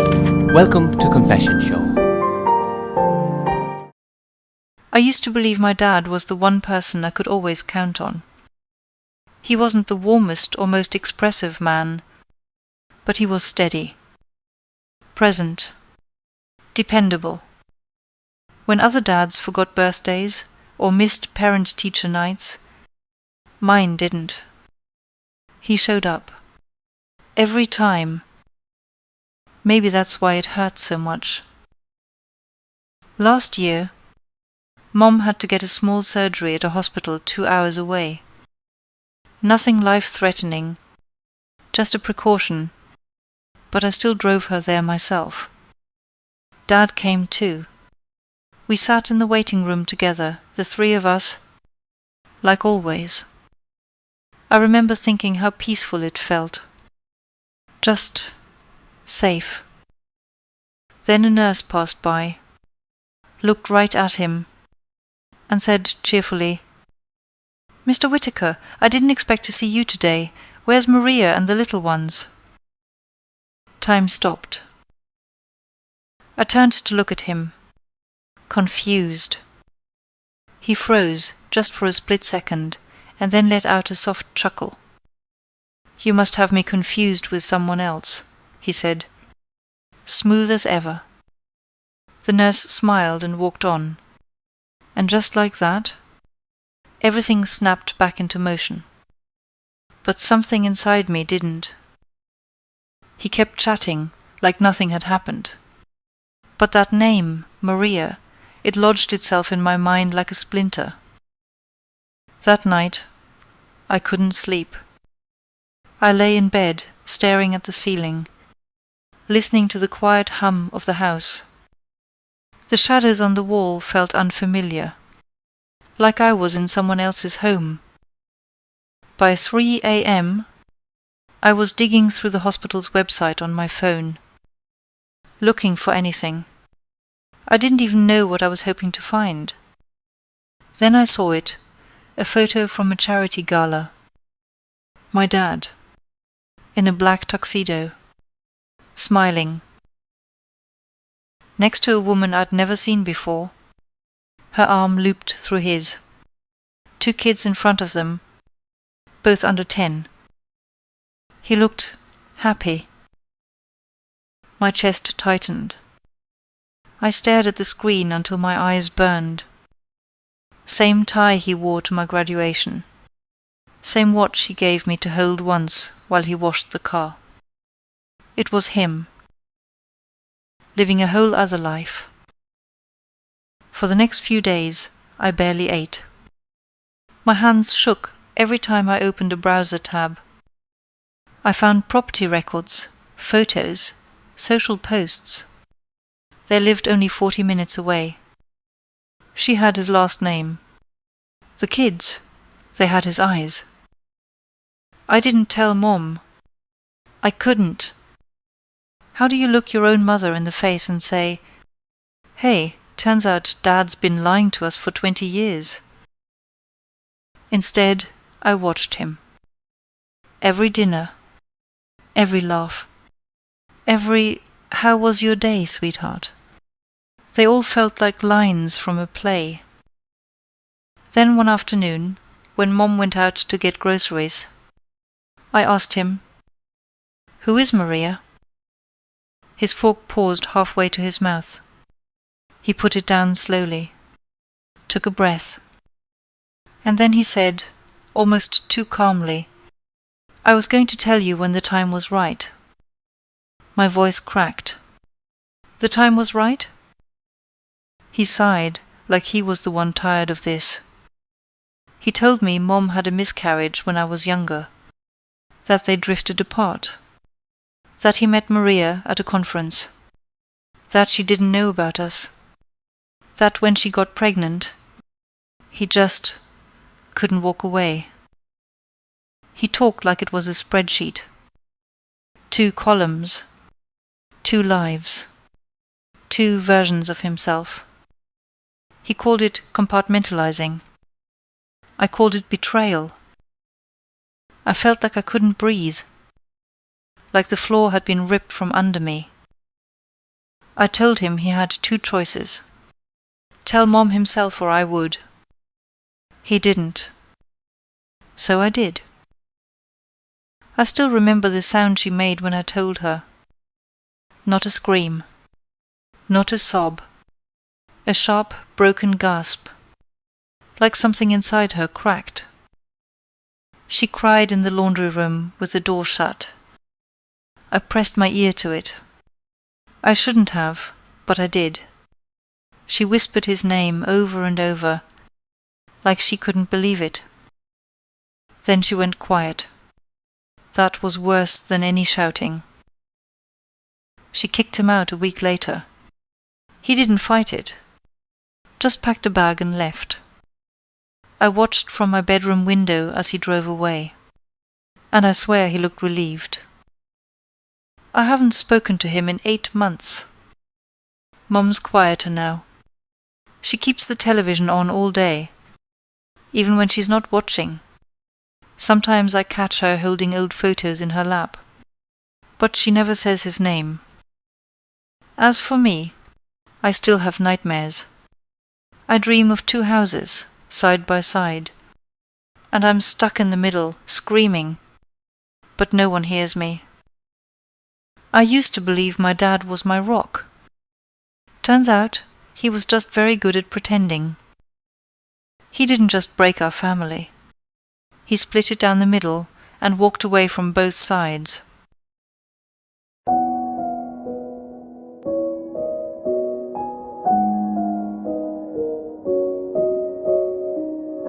Welcome to Confession Show. I used to believe my dad was the one person I could always count on. He wasn't the warmest or most expressive man, but he was steady, present, dependable. When other dads forgot birthdays or missed parent-teacher nights, mine didn't. He showed up. Every time. Maybe that's why it hurt so much. Last year, Mom had to get a small surgery at a hospital 2 hours away. Nothing life-threatening, just a precaution, but I still drove her there myself. Dad came too. We sat in the waiting room together, the three of us, like always. I remember thinking how peaceful it felt. Just safe. Then a nurse passed by, looked right at him, and said cheerfully, "Mr. Whittaker, I didn't expect to see you today. Where's Maria and the little ones?" Time stopped. I turned to look at him, confused. He froze, just for a split second, and then let out a soft chuckle. "You must have me confused with someone else," he said, smooth as ever. The nurse smiled and walked on, and just like that, everything snapped back into motion. But something inside me didn't. He kept chatting, like nothing had happened. But that name, Maria, it lodged itself in my mind like a splinter. That night, I couldn't sleep. I lay in bed, staring at the ceiling, listening to the quiet hum of the house. The shadows on the wall felt unfamiliar, like I was in someone else's home. By 3 a.m., I was digging through the hospital's website on my phone, looking for anything. I didn't even know what I was hoping to find. Then I saw it, a photo from a charity gala. My dad, in a black tuxedo, smiling. Next to a woman I'd never seen before, her arm looped through his. 2 kids in front of them, both under 10. He looked happy. My chest tightened. I stared at the screen until my eyes burned. Same tie he wore to my graduation. Same watch he gave me to hold once while he washed the car. It was him, living a whole other life. For the next few days, I barely ate. My hands shook every time I opened a browser tab. I found property records, photos, social posts. They lived only 40 minutes away. She had his last name. The kids, they had his eyes. I didn't tell Mom. I couldn't. How do you look your own mother in the face and say, "Hey, turns out Dad's been lying to us for 20 years. Instead, I watched him. Every dinner, every laugh, every "How was your day, sweetheart?" They all felt like lines from a play. Then one afternoon, when Mom went out to get groceries, I asked him, "Who is Maria?" His fork paused halfway to his mouth. He put it down slowly, took a breath, and then he said, almost too calmly, "I was going to tell you when the time was right." My voice cracked. The time was right? He sighed, like he was the one tired of this. He told me Mom had a miscarriage when I was younger, that they drifted apart, that he met Maria at a conference, that she didn't know about us, that when she got pregnant, he just couldn't walk away. He talked like it was a spreadsheet. 2 columns, 2 lives, 2 versions of himself. He called it compartmentalizing. I called it betrayal. I felt like I couldn't breathe, like the floor had been ripped from under me. I told him he had two choices. Tell Mom himself or I would. He didn't. So I did. I still remember the sound she made when I told her. Not a scream. Not a sob. A sharp, broken gasp. Like something inside her cracked. She cried in the laundry room with the door shut. I pressed my ear to it. I shouldn't have, but I did. She whispered his name over and over, like she couldn't believe it. Then she went quiet. That was worse than any shouting. She kicked him out a week later. He didn't fight it. Just packed a bag and left. I watched from my bedroom window as he drove away. And I swear he looked relieved. I haven't spoken to him in 8 months. Mom's quieter now. She keeps the television on all day, even when she's not watching. Sometimes I catch her holding old photos in her lap. But she never says his name. As for me, I still have nightmares. I dream of 2 houses, side by side. And I'm stuck in the middle, screaming. But no one hears me. I used to believe my dad was my rock. Turns out, he was just very good at pretending. He didn't just break our family. He split it down the middle and walked away from both sides.